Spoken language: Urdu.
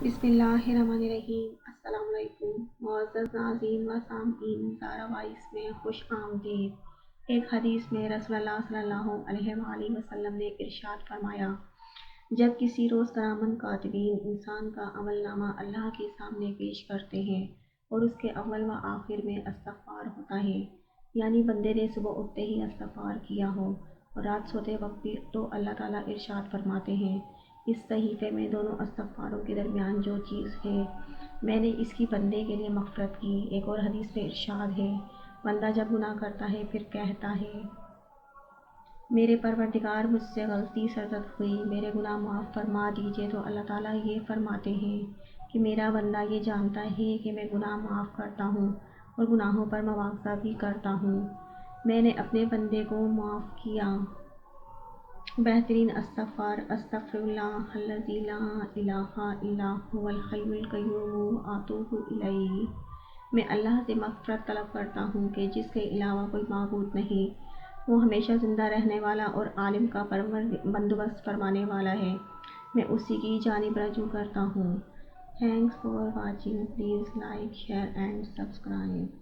بسم اللہ الرحمن الرحیم۔ السلام علیکم معزز ناظرین و سامعین، زارا وائس میں خوش آمدید۔ ایک حدیث میں رسول اللہ صلی اللہ علیہ وآلہ وسلم نے ارشاد فرمایا، جب کسی روز کرامن کاتبین انسان کا عمل نامہ اللہ کے سامنے پیش کرتے ہیں اور اس کے اول و آخر میں استغفار ہوتا ہے، یعنی بندے نے صبح اٹھتے ہی استغفار کیا ہو اور رات سوتے وقت بھی، تو اللہ تعالیٰ ارشاد فرماتے ہیں، اس صحیفے میں دونوں استغفاروں کے درمیان جو چیز ہے، میں نے اس کی بندے کے لیے مغفرت کی۔ ایک اور حدیث میں ارشاد ہے، بندہ جب گناہ کرتا ہے پھر کہتا ہے، میرے پروردگار مجھ سے غلطی سرزد ہوئی، میرے گناہ معاف فرما دیجیے، تو اللہ تعالیٰ یہ فرماتے ہیں کہ میرا بندہ یہ جانتا ہے کہ میں گناہ معاف کرتا ہوں اور گناہوں پر مواخذہ بھی کرتا ہوں، میں نے اپنے بندے کو معاف کیا۔ بہترین استغفار، استغفر اللہ الذی لا الہ الا هو الحی القیوم واتوب الیہ۔ میں اللہ سے مغفرت طلب کرتا ہوں کہ جس کے علاوہ کوئی معبود نہیں، وہ ہمیشہ زندہ رہنے والا اور عالم کا بندوبست فرمانے والا ہے، میں اسی کی جانب رجوع کرتا ہوں۔ Thanks for watching, please like, share and subscribe.